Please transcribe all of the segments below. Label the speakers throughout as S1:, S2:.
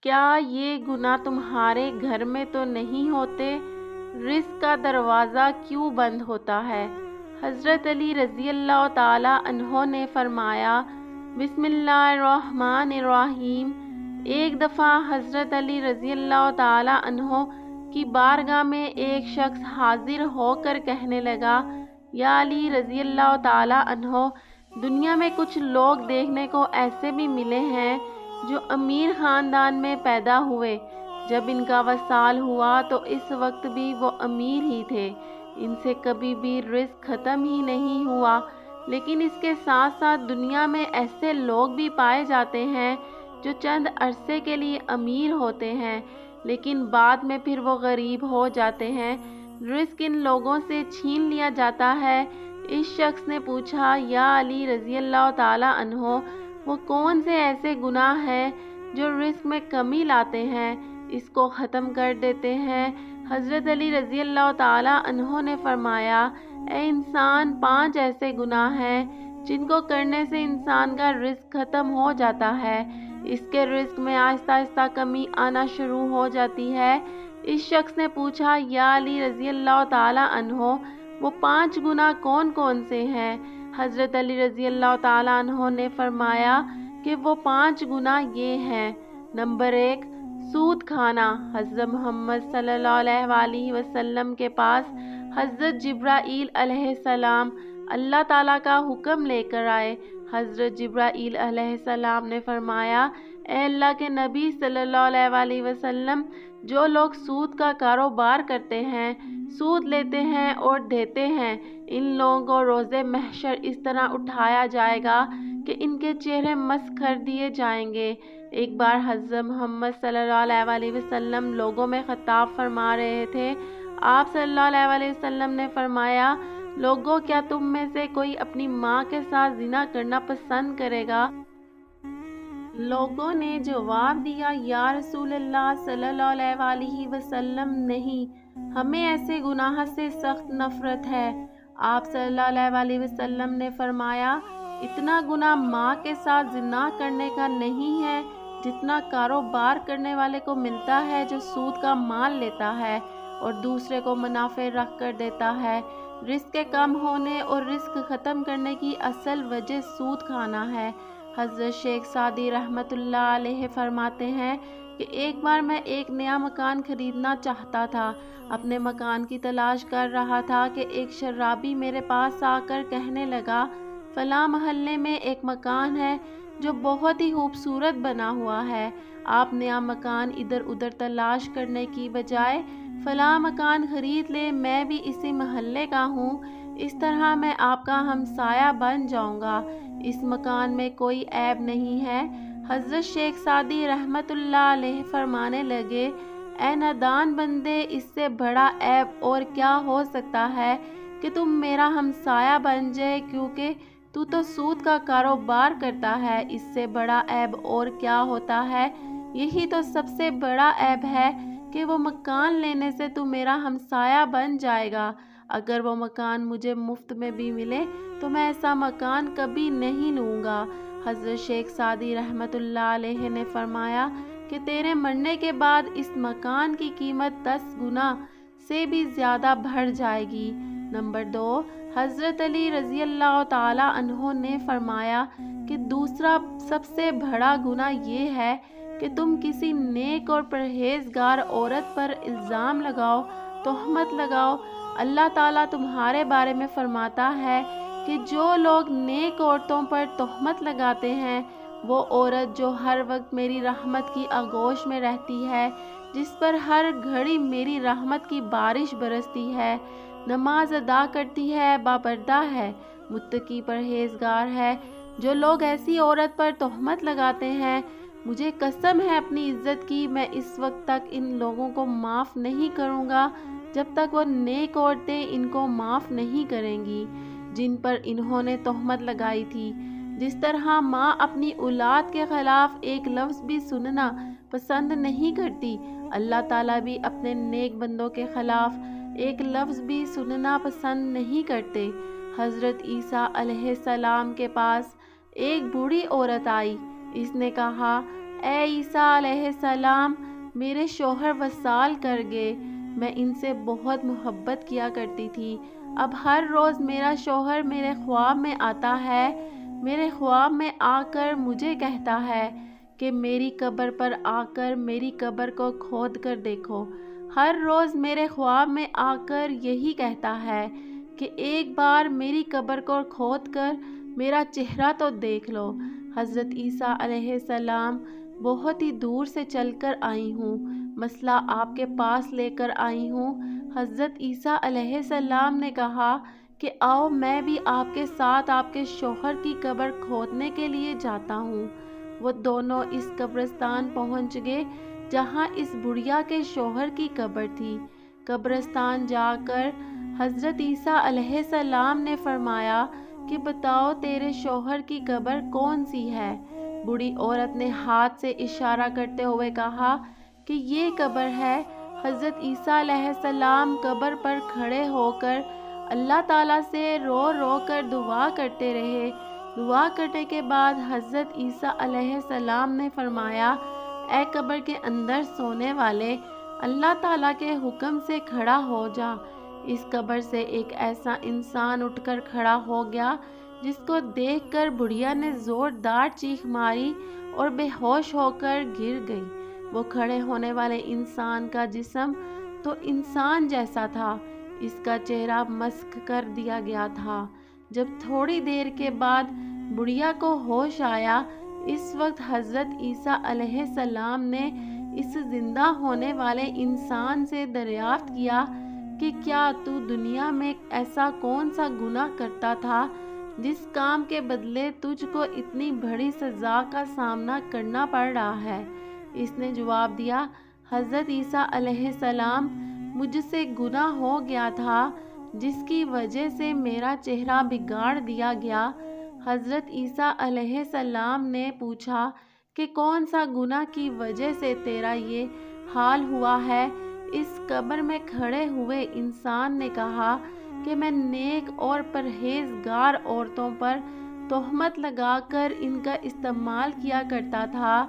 S1: کیا یہ گناہ تمہارے گھر میں تو نہیں ہوتے؟ رزق کا دروازہ کیوں بند ہوتا ہے؟ حضرت علی رضی اللہ تعالی عنہ نے فرمایا، بسم اللہ الرحمن الرحیم۔ ایک دفعہ حضرت علی رضی اللہ تعالی عنہ کی بارگاہ میں ایک شخص حاضر ہو کر کہنے لگا، یا علی رضی اللہ تعالی عنہ، دنیا میں کچھ لوگ دیکھنے کو ایسے بھی ملے ہیں جو امیر خاندان میں پیدا ہوئے، جب ان کا وصال ہوا تو اس وقت بھی وہ امیر ہی تھے، ان سے کبھی بھی رزق ختم ہی نہیں ہوا۔ لیکن اس کے ساتھ ساتھ دنیا میں ایسے لوگ بھی پائے جاتے ہیں جو چند عرصے کے لیے امیر ہوتے ہیں، لیکن بعد میں پھر وہ غریب ہو جاتے ہیں، رزق ان لوگوں سے چھین لیا جاتا ہے۔ اس شخص نے پوچھا، یا علی رضی اللہ تعالی عنہ، وہ کون سے ایسے گناہ ہیں جو رزق میں کمی لاتے ہیں، اس کو ختم کر دیتے ہیں؟ حضرت علی رضی اللہ تعالی عنہ نے فرمایا، اے انسان، 5 ایسے گناہ ہیں جن کو کرنے سے انسان کا رزق ختم ہو جاتا ہے، اس کے رزق میں آہستہ آہستہ کمی آنا شروع ہو جاتی ہے۔ اس شخص نے پوچھا، یا علی رضی اللہ تعالی عنہ، وہ 5 گناہ کون کون سے ہیں؟ حضرت علی رضی اللہ تعالی عنہ نے فرمایا کہ وہ 5 گناہ یہ ہیں۔ نمبر 1، سود کھانا۔ حضرت محمد صلی اللہ علیہ وآلہ وسلم کے پاس حضرت جبرائیل علیہ السلام اللہ تعالیٰ کا حکم لے کر آئے۔ حضرت جبرائیل علیہ السلام نے فرمایا، اے اللہ کے نبی صلی اللہ علیہ وآلہ وسلم، جو لوگ سود کا کاروبار کرتے ہیں، سود لیتے ہیں اور دیتے ہیں، ان لوگوں کو روز محشر اس طرح اٹھایا جائے گا کہ ان کے چہرے مسخ کر دیے جائیں گے۔ ایک بار حضرت محمد صلی اللہ علیہ وآلہ وسلم لوگوں میں خطاب فرما رہے تھے۔ آپ صلی اللہ علیہ وآلہ وسلم نے فرمایا، لوگوں، کیا تم میں سے کوئی اپنی ماں کے ساتھ زنا کرنا پسند کرے گا؟ لوگوں نے جواب دیا، یا رسول اللہ صلی اللہ علیہ وآلہ وسلم، نہیں، ہمیں ایسے گناہ سے سخت نفرت ہے۔ آپ صلی اللہ علیہ وآلہ وسلم نے فرمایا، اتنا گناہ ماں کے ساتھ زنا کرنے کا نہیں ہے جتنا کاروبار کرنے والے کو ملتا ہے جو سود کا مال لیتا ہے اور دوسرے کو منافع رکھ کر دیتا ہے۔ رزق کے کم ہونے اور رزق ختم کرنے کی اصل وجہ سود کھانا ہے۔ حضرت شیخ سعدی رحمۃ اللہ علیہ فرماتے ہیں کہ ایک بار میں ایک نیا مکان خریدنا چاہتا تھا، اپنے مکان کی تلاش کر رہا تھا کہ ایک شرابی میرے پاس آ کر کہنے لگا، فلاں محلے میں ایک مکان ہے جو بہت ہی خوبصورت بنا ہوا ہے، آپ نیا مکان ادھر ادھر تلاش کرنے کی بجائے فلاں مکان خرید لیں، میں بھی اسی محلے کا ہوں، اس طرح میں آپ کا ہمسایہ بن جاؤں گا، اس مکان میں کوئی عیب نہیں ہے۔ حضرت شیخ سعدی رحمۃ اللہ علیہ فرمانے لگے، اے نادان بندے، اس سے بڑا عیب اور کیا ہو سکتا ہے کہ تم میرا ہمسایہ بن جائے، کیونکہ تو سود کا کاروبار کرتا ہے، اس سے بڑا عیب اور کیا ہوتا ہے؟ یہی تو سب سے بڑا عیب ہے کہ وہ مکان لینے سے تو میرا ہمسایہ بن جائے گا، اگر وہ مکان مجھے مفت میں بھی ملے تو میں ایسا مکان کبھی نہیں لوں گا۔ حضرت شیخ سعدی رحمۃ اللہ علیہ نے فرمایا کہ تیرے مرنے کے بعد اس مکان کی قیمت 10 گنا سے بھی زیادہ بڑھ جائے گی۔ نمبر 2، حضرت علی رضی اللہ تعالی عنہ نے فرمایا کہ دوسرا سب سے بڑا گناہ یہ ہے کہ تم کسی نیک اور پرہیزگار عورت پر الزام لگاؤ، تہمت لگاؤ۔ اللہ تعالیٰ تمہارے بارے میں فرماتا ہے کہ جو لوگ نیک عورتوں پر تہمت لگاتے ہیں، وہ عورت جو ہر وقت میری رحمت کی آغوش میں رہتی ہے، جس پر ہر گھڑی میری رحمت کی بارش برستی ہے، نماز ادا کرتی ہے، بابردہ ہے، متقی پرہیزگار ہے، جو لوگ ایسی عورت پر تہمت لگاتے ہیں، مجھے قسم ہے اپنی عزت کی، میں اس وقت تک ان لوگوں کو معاف نہیں کروں گا جب تک وہ نیک عورتیں ان کو معاف نہیں کریں گی جن پر انہوں نے تہمت لگائی تھی۔ جس طرح ماں اپنی اولاد کے خلاف ایک لفظ بھی سننا پسند نہیں کرتی، اللہ تعالیٰ بھی اپنے نیک بندوں کے خلاف ایک لفظ بھی سننا پسند نہیں کرتے۔ حضرت عیسیٰ علیہ السلام کے پاس ایک بوڑھی عورت آئی، اس نے کہا، اے عیسیٰ علیہ السلام، میرے شوہر وصال کر گئے، میں ان سے بہت محبت کیا کرتی تھی۔ اب ہر روز میرا شوہر میرے خواب میں آتا ہے، میرے خواب میں آ کر مجھے کہتا ہے کہ میری قبر پر آ کر میری قبر کو کھود کر دیکھو۔ ہر روز میرے خواب میں آ کر یہی کہتا ہے کہ ایک بار میری قبر کو کھود کر میرا چہرہ تو دیکھ لو۔ حضرت عیسیٰ علیہ السلام، بہت ہی دور سے چل کر آئی ہوں، مسئلہ آپ کے پاس لے کر آئی ہوں۔ حضرت عیسیٰ علیہ السلام نے کہا کہ آؤ میں بھی آپ کے ساتھ آپ کے شوہر کی قبر کھودنے کے لیے جاتا ہوں۔ وہ دونوں اس قبرستان پہنچ گئے جہاں اس بڑھیا کے شوہر کی قبر تھی۔ قبرستان جا کر حضرت عیسیٰ علیہ السلام نے فرمایا کہ بتاؤ تیرے شوہر کی قبر کون سی ہے؟ بوڑھی عورت نے ہاتھ سے اشارہ کرتے ہوئے کہا کہ یہ قبر ہے۔ حضرت عیسیٰ علیہ السلام قبر پر کھڑے ہو کر اللہ تعالیٰ سے رو رو کر دعا کرتے رہے۔ دعا کرنے کے بعد حضرت عیسیٰ علیہ السلام نے فرمایا، اے قبر کے اندر سونے والے، اللہ تعالیٰ کے حکم سے کھڑا ہو جا۔ اس قبر سے ایک ایسا انسان اٹھ کر کھڑا ہو گیا جس کو دیکھ کر بڑھیا نے زوردار چیخ ماری اور بے ہوش ہو کر گر گئی۔ وہ کھڑے ہونے والے انسان کا جسم تو انسان جیسا تھا، اس کا چہرہ مسخ کر دیا گیا تھا۔ جب تھوڑی دیر کے بعد بڑھیا کو ہوش آیا، اس وقت حضرت عیسیٰ علیہ السلام نے اس زندہ ہونے والے انسان سے دریافت کیا کہ کیا تو دنیا میں ایسا کون سا گناہ کرتا تھا جس کام کے بدلے تجھ کو اتنی بڑی سزا کا سامنا کرنا پڑ رہا ہے؟ اس نے جواب دیا، حضرت عیسیٰ علیہ السلام، مجھ سے گناہ ہو گیا تھا جس کی وجہ سے میرا چہرہ بگاڑ دیا گیا۔ حضرت عیسیٰ علیہ السلام نے پوچھا کہ کون سا گناہ کی وجہ سے تیرا یہ حال ہوا ہے؟ اس قبر میں کھڑے ہوئے انسان نے کہا کہ میں نیک اور پرہیزگار عورتوں پر تہمت لگا کر ان کا استعمال کیا کرتا تھا،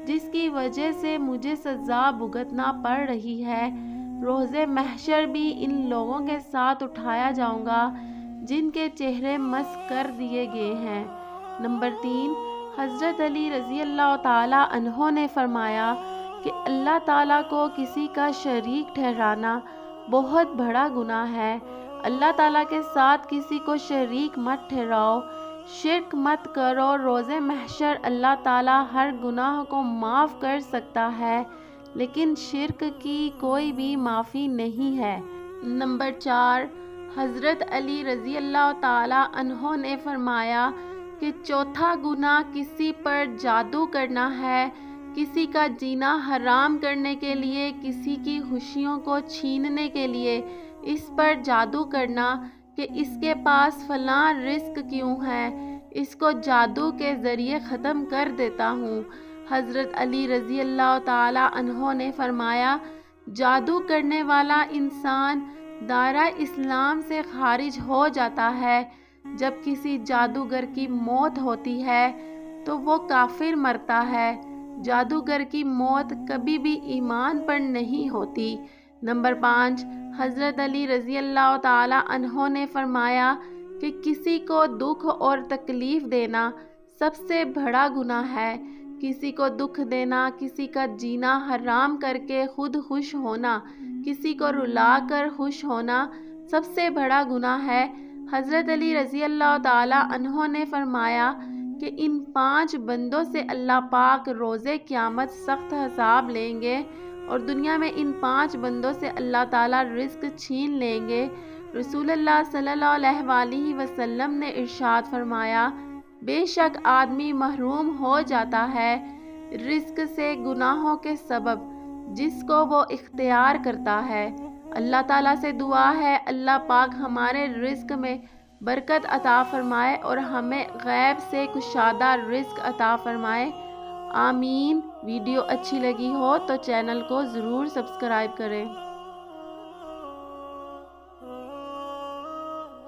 S1: جس کی وجہ سے مجھے سزا بھگتنا پڑ رہی ہے۔ روز محشر بھی ان لوگوں کے ساتھ اٹھایا جاؤں گا جن کے چہرے مسخ کر دیے گئے ہیں۔ نمبر 3، حضرت علی رضی اللہ تعالیٰ عنہ نے فرمایا کہ اللہ تعالیٰ کو کسی کا شریک ٹھہرانا بہت بڑا گناہ ہے۔ اللہ تعالیٰ کے ساتھ کسی کو شریک مت ٹھہراؤ، شرک مت کرو۔ روز محشر اللہ تعالیٰ ہر گناہ کو معاف کر سکتا ہے، لیکن شرک کی کوئی بھی معافی نہیں ہے۔ نمبر 4، حضرت علی رضی اللہ تعالیٰ عنہ نے فرمایا کہ چوتھا گناہ کسی پر جادو کرنا ہے، کسی کا جینا حرام کرنے کے لیے، کسی کی خوشیوں کو چھیننے کے لیے اس پر جادو کرنا کہ اس کے پاس فلاں رزق کیوں ہے، اس کو جادو کے ذریعے ختم کر دیتا ہوں۔ حضرت علی رضی اللہ تعالیٰ عنہ نے فرمایا، جادو کرنے والا انسان دائرہ اسلام سے خارج ہو جاتا ہے۔ جب کسی جادوگر کی موت ہوتی ہے تو وہ کافر مرتا ہے۔ جادوگر کی موت کبھی بھی ایمان پر نہیں ہوتی۔ نمبر 5، حضرت علی رضی اللہ تعالیٰ عنہ نے فرمایا کہ کسی کو دکھ اور تکلیف دینا سب سے بڑا گناہ ہے۔ کسی کو دکھ دینا، کسی کا جینا حرام کر کے خود خوش ہونا، کسی کو رلا کر خوش ہونا سب سے بڑا گناہ ہے۔ حضرت علی رضی اللہ تعالیٰ عنہ نے فرمایا کہ ان 5 بندوں سے اللہ پاک روز قیامت سخت حساب لیں گے، اور دنیا میں ان 5 بندوں سے اللہ تعالیٰ رزق چھین لیں گے۔ رسول اللہ صلی اللہ علیہ وآلہ وسلم نے ارشاد فرمایا، بے شک آدمی محروم ہو جاتا ہے رزق سے گناہوں کے سبب جس کو وہ اختیار کرتا ہے۔ اللہ تعالیٰ سے دعا ہے اللہ پاک ہمارے رزق میں برکت عطا فرمائے اور ہمیں غیب سے کشادہ رزق عطا فرمائے، آمین۔ ویڈیو اچھی لگی ہو تو چینل کو ضرور سبسکرائب کریں۔